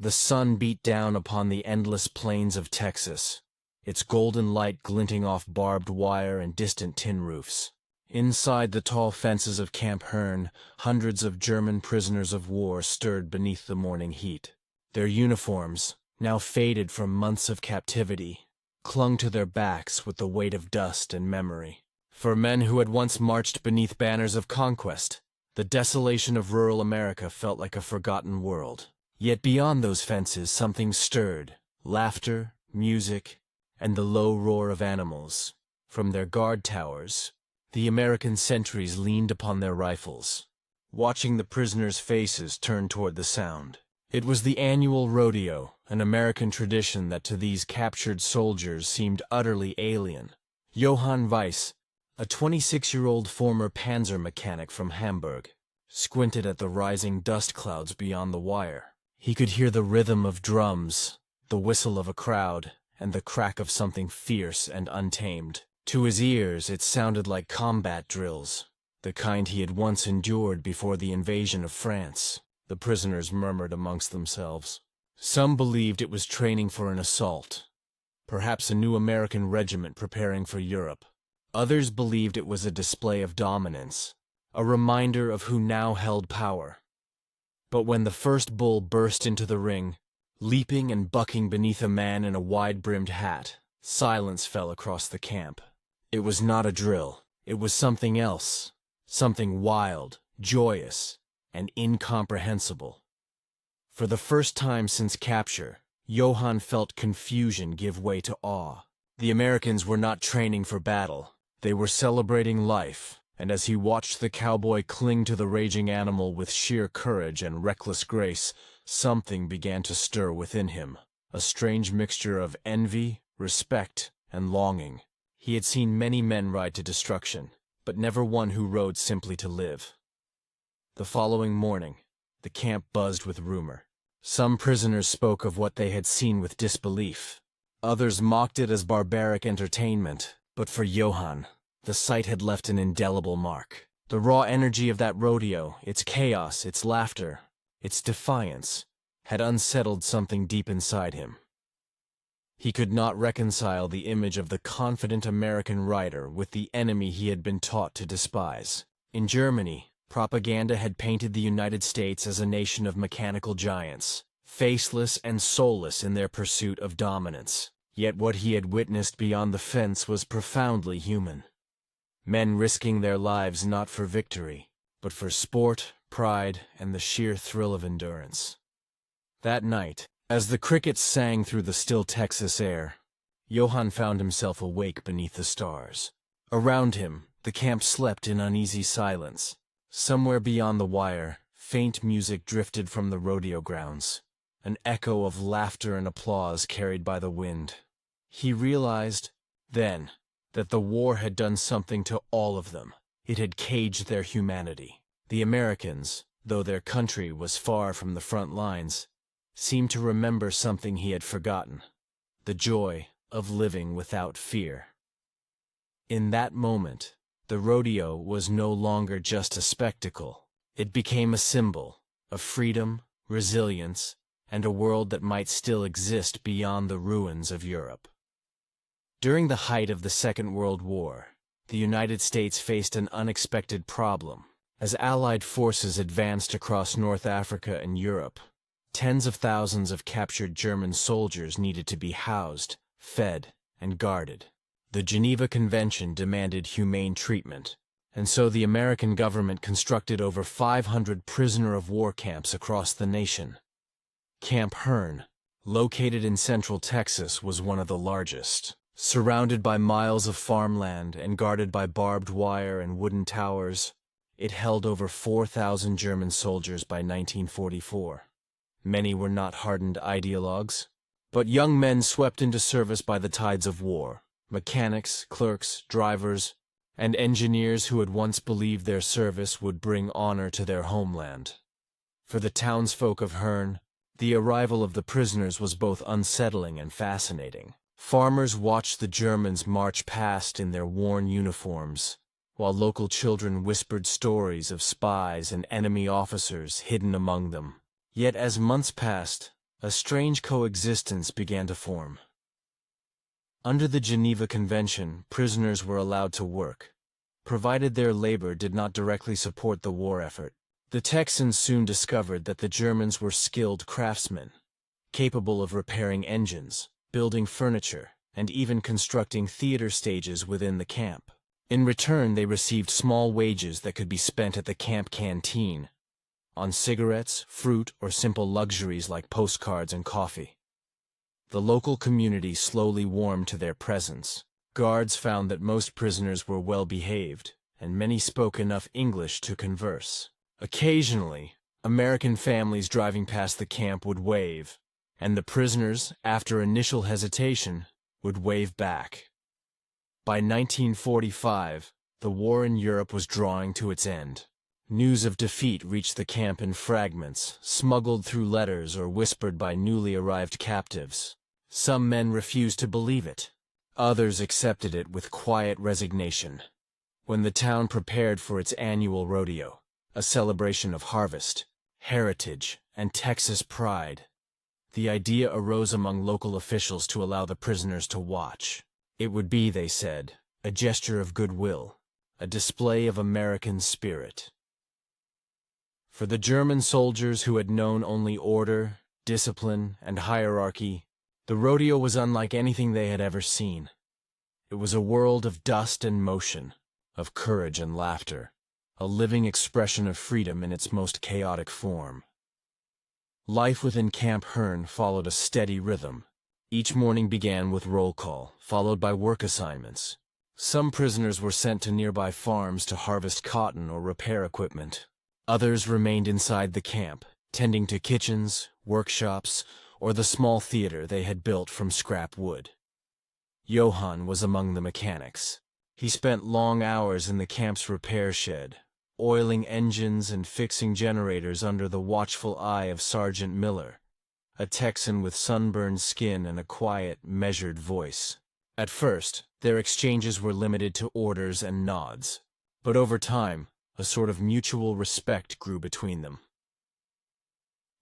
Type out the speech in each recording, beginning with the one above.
The sun beat down upon the endless plains of Texas, its golden light glinting off barbed wire and distant tin roofs. Inside the tall fences of Camp Hearne, hundreds of German prisoners of war stirred beneath the morning heat. Their uniforms, now faded from months of captivity, clung to their backs with the weight of dust and memory. For men who had once marched beneath banners of conquest, the desolation of rural America felt like a forgotten world. Yet beyond those fences something stirred, laughter, music, and the low roar of animals. From their guard towers, the American sentries leaned upon their rifles, watching the prisoners' faces turn toward the sound. It was the annual rodeo, an American tradition that to these captured soldiers seemed utterly alien. Johann Weiss, a 26-year-old former Panzer mechanic from Hamburg, squinted at the rising dust clouds beyond the wire. He could hear the rhythm of drums, the whistle of a crowd, and the crack of something fierce and untamed. To his ears, it sounded like combat drills, the kind he had once endured before the invasion of France. The prisoners murmured amongst themselves. Some believed it was training for an assault, perhaps a new American regiment preparing for Europe. Others believed it was a display of dominance, a reminder of who now held power. But when the first bull burst into the ring, leaping and bucking beneath a man in a wide-brimmed hat, silence fell across the camp. It was not a drill. It was something else, something wild, joyous, and incomprehensible. For the first time since capture, Johann felt confusion give way to awe. The Americans were not training for battle. They were celebrating life, and as he watched the cowboy cling to the raging animal with sheer courage and reckless grace, something began to stir within him, a strange mixture of envy, respect, and longing. He had seen many men ride to destruction, but never one who rode simply to live. The following morning, the camp buzzed with rumor. Some prisoners spoke of what they had seen with disbelief. Others mocked it as barbaric entertainment, but for Johann, the sight had left an indelible mark. The raw energy of that rodeo, its chaos, its laughter, its defiance, had unsettled something deep inside him. He could not reconcile the image of the confident American rider with the enemy he had been taught to despise. In Germany, propaganda had painted the United States as a nation of mechanical giants, faceless and soulless in their pursuit of dominance. Yet what he had witnessed beyond the fence was profoundly human. Men risking their lives not for victory, but for sport, pride, and the sheer thrill of endurance. That night, as the crickets sang through the still Texas air, Johann found himself awake beneath the stars. Around him, the camp slept in uneasy silence. Somewhere beyond the wire, faint music drifted from the rodeo grounds, an echo of laughter and applause carried by the wind. He realized, then, that the war had done something to all of them. It had caged their humanity. The Americans, though their country was far from the front lines, seemed to remember something he had forgotten: the joy of living without fear. In that moment, the rodeo was no longer just a spectacle. It became a symbol of freedom, resilience, and a world that might still exist beyond the ruins of Europe. During the height of the Second World War, the United States faced an unexpected problem. As Allied forces advanced across North Africa and Europe, tens of thousands of captured German soldiers needed to be housed, fed, and guarded. The Geneva Convention demanded humane treatment, and so the American government constructed over 500 prisoner-of-war camps across the nation. Camp Hearne, located in central Texas, was one of the largest. Surrounded by miles of farmland and guarded by barbed wire and wooden towers, it held over 4,000 German soldiers by 1944. Many were not hardened ideologues, but young men swept into service by the tides of war, mechanics, clerks, drivers, and engineers who had once believed their service would bring honor to their homeland. For the townsfolk of Hearne, the arrival of the prisoners was both unsettling and fascinating. Farmers watched the Germans march past in their worn uniforms, while local children whispered stories of spies and enemy officers hidden among them. Yet as months passed, A strange coexistence began to form. Under the Geneva Convention, prisoners were allowed to work, provided their labor did not directly support the war effort. The Texans soon discovered that the Germans were skilled craftsmen, capable of repairing engines, building furniture, and even constructing theater stages within the camp. In return, they received small wages that could be spent at the camp canteen, on cigarettes, fruit, or simple luxuries like postcards and coffee. The local community slowly warmed to their presence. Guards found that most prisoners were well behaved, and many spoke enough English to converse. Occasionally, American families driving past the camp would wave, and the prisoners, after initial hesitation, would wave back. By 1945, the war in Europe was drawing to its end. News of defeat reached the camp in fragments, smuggled through letters or whispered by newly arrived captives. Some men refused to believe it. Others accepted it with quiet resignation. When the town prepared for its annual rodeo, a celebration of harvest, heritage, and Texas pride, the idea arose among local officials to allow the prisoners to watch. It would be, they said, a gesture of goodwill, a display of American spirit. For the German soldiers who had known only order, discipline, and hierarchy, the rodeo was unlike anything they had ever seen. It was a world of dust and motion, of courage and laughter, a living expression of freedom in its most chaotic form. Life within Camp Hearne followed a steady rhythm. Each morning began with roll call, followed by work assignments. Some prisoners were sent to nearby farms to harvest cotton or repair equipment. Others remained inside the camp, tending to kitchens, workshops, or the small theater they had built from scrap wood. Johann was among the mechanics. He spent long hours in the camp's repair shed, oiling engines and fixing generators under the watchful eye of Sergeant Miller, a Texan with sunburned skin and a quiet, measured voice. At first, their exchanges were limited to orders and nods, but over time, a sort of mutual respect grew between them.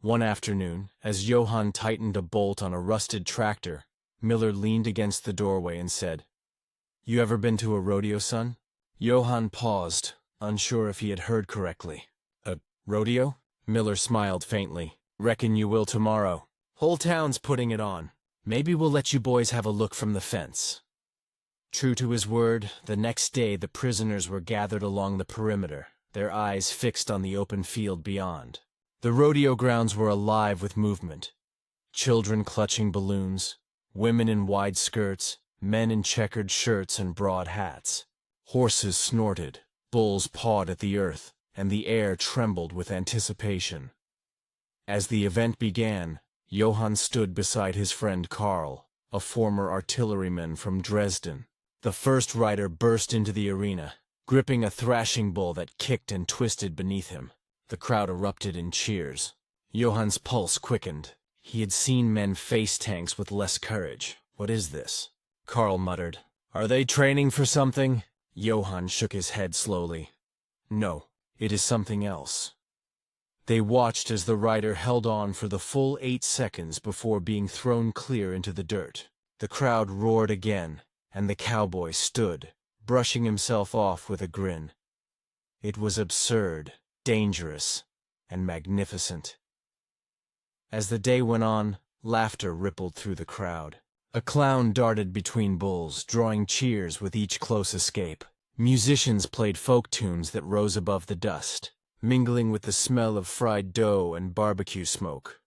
One afternoon, as Johann tightened a bolt on a rusted tractor, Miller leaned against the doorway and said, "You ever been to a rodeo, son?" Johann paused, unsure if he had heard correctly. "A rodeo?" Miller smiled faintly. "Reckon you will tomorrow. Whole town's putting it on. Maybe we'll let you boys have a look from the fence." True to his word, the next day the prisoners were gathered along the perimeter, their eyes fixed on the open field beyond. The rodeo grounds were alive with movement. Children clutching balloons, women in wide skirts, men in checkered shirts and broad hats. Horses snorted, bulls pawed at the earth, and the air trembled with anticipation. As the event began, Johann stood beside his friend Karl, a former artilleryman from Dresden. The first rider burst into the arena, gripping a thrashing bull that kicked and twisted beneath him. The crowd erupted in cheers. Johann's pulse quickened. He had seen men face tanks with less courage. "What is this?" Karl muttered. "Are they training for something?" Johann shook his head slowly. "No, it is something else." They watched as the rider held on for the full 8 seconds before being thrown clear into the dirt. The crowd roared again, and the cowboy stood, brushing himself off with a grin. It was absurd, dangerous, and magnificent. As the day went on, laughter rippled through the crowd. A clown darted between bulls, drawing cheers with each close escape. Musicians played folk tunes that rose above the dust, mingling with the smell of fried dough and barbecue smoke.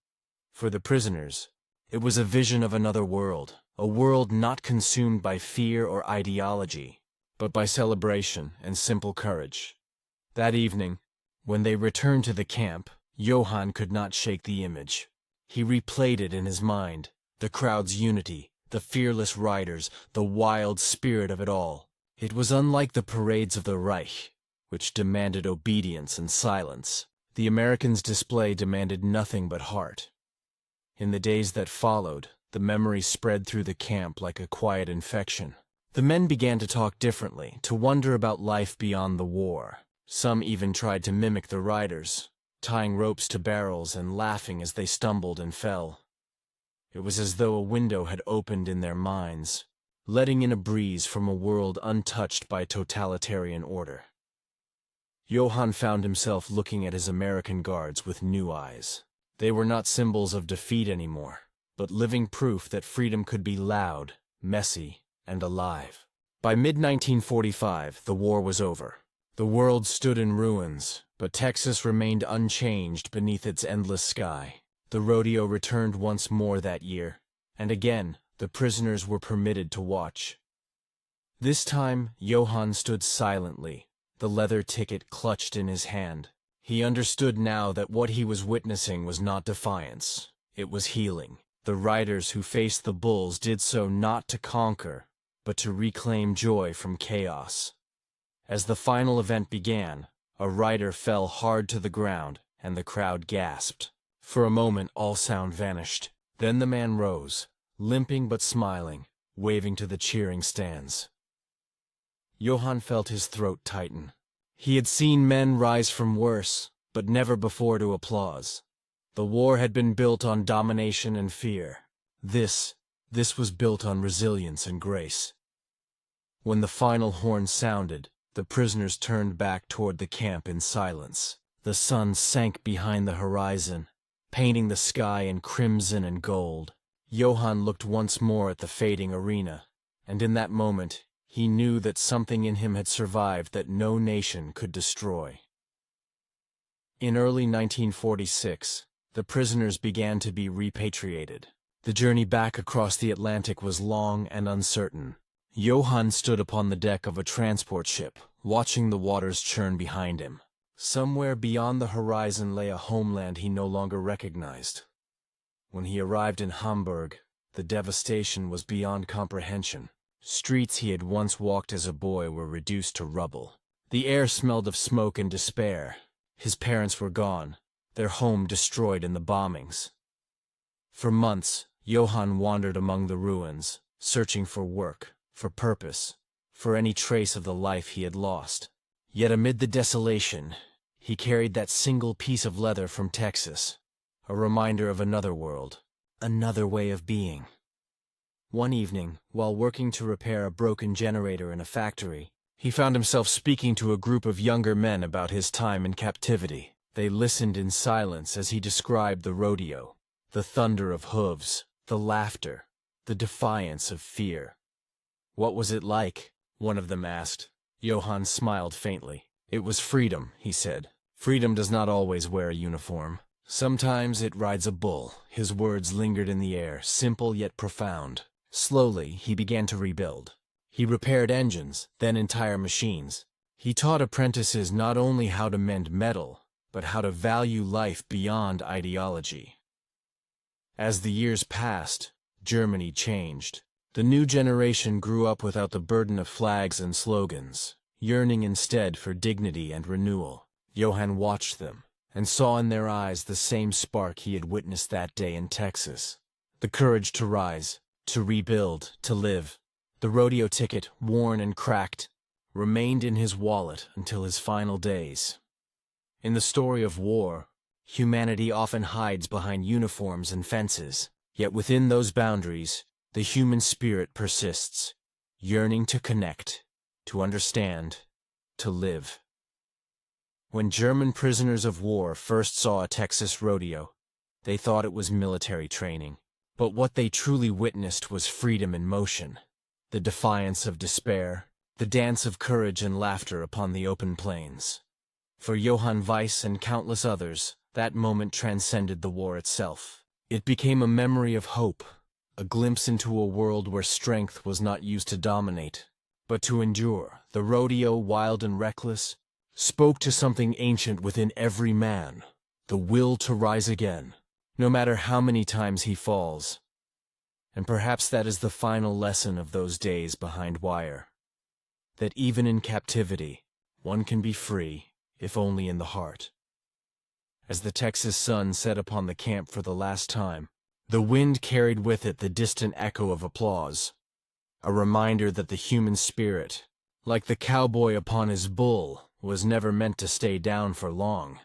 For the prisoners, it was a vision of another world, a world not consumed by fear or ideology, but by celebration and simple courage. That evening, when they returned to the camp, Johann could not shake the image. He replayed it in his mind, the crowd's unity, the fearless riders, the wild spirit of it all. It was unlike the parades of the Reich, which demanded obedience and silence. The Americans' display demanded nothing but heart. In the days that followed, the memory spread through the camp like a quiet infection. The men began to talk differently, to wonder about life beyond the war. Some even tried to mimic the riders, tying ropes to barrels and laughing as they stumbled and fell. It was as though a window had opened in their minds, letting in a breeze from a world untouched by totalitarian order. Johann found himself looking at his American guards with new eyes. They were not symbols of defeat anymore, but living proof that freedom could be loud, messy, and alive. By mid-1945, the war was over. The world stood in ruins, but Texas remained unchanged beneath its endless sky. The rodeo returned once more that year, and again, the prisoners were permitted to watch. This time, Johann stood silently, the leather ticket clutched in his hand. He understood now that what he was witnessing was not defiance, it was healing. The riders who faced the bulls did so not to conquer, but to reclaim joy from chaos. As the final event began, a rider fell hard to the ground, and the crowd gasped. For a moment all sound vanished. Then the man rose, limping but smiling, waving to the cheering stands. Johann felt his throat tighten. He had seen men rise from worse, but never before to applause. The war had been built on domination and fear. This was built on resilience and grace. When the final horn sounded, the prisoners turned back toward the camp in silence. The sun sank behind the horizon, painting the sky in crimson and gold. Johann looked once more at the fading arena, and in that moment, he knew that something in him had survived that no nation could destroy. In early 1946, the prisoners began to be repatriated. The journey back across the Atlantic was long and uncertain. Johann stood upon the deck of a transport ship, watching the waters churn behind him. Somewhere beyond the horizon lay a homeland he no longer recognized. When he arrived in Hamburg, the devastation was beyond comprehension. Streets he had once walked as a boy were reduced to rubble. The air smelled of smoke and despair. His parents were gone, their home destroyed in the bombings. For months, Johann wandered among the ruins, searching for work, for purpose, for any trace of the life he had lost. Yet amid the desolation, he carried that single piece of leather from Texas, a reminder of another world, another way of being. One evening, while working to repair a broken generator in a factory, he found himself speaking to a group of younger men about his time in captivity. They listened in silence as he described the rodeo, the thunder of hooves, the laughter, the defiance of fear. "What was it like?" one of them asked. Johann smiled faintly. "It was freedom," he said. "Freedom does not always wear a uniform. Sometimes it rides a bull." His words lingered in the air, simple yet profound. Slowly, he began to rebuild. He repaired engines, then entire machines. He taught apprentices not only how to mend metal, but how to value life beyond ideology. As the years passed, Germany changed. The new generation grew up without the burden of flags and slogans, yearning instead for dignity and renewal. Johann watched them, and saw in their eyes the same spark he had witnessed that day in Texas. The courage to rise, to rebuild, to live. The rodeo ticket, worn and cracked, remained in his wallet until his final days. In the story of war, humanity often hides behind uniforms and fences, yet within those boundaries, the human spirit persists, yearning to connect, to understand, to live. When German prisoners of war first saw a Texas rodeo, they thought it was military training. But what they truly witnessed was freedom in motion, the defiance of despair, the dance of courage and laughter upon the open plains. For Johann Weiss and countless others, that moment transcended the war itself. It became a memory of hope, a glimpse into a world where strength was not used to dominate, but to endure. The rodeo, wild and reckless, spoke to something ancient within every man, the will to rise again, no matter how many times he falls. And perhaps that is the final lesson of those days behind wire, that even in captivity, one can be free, if only in the heart. As the Texas sun set upon the camp for the last time, the wind carried with it the distant echo of applause, a reminder that the human spirit, like the cowboy upon his bull, was never meant to stay down for long.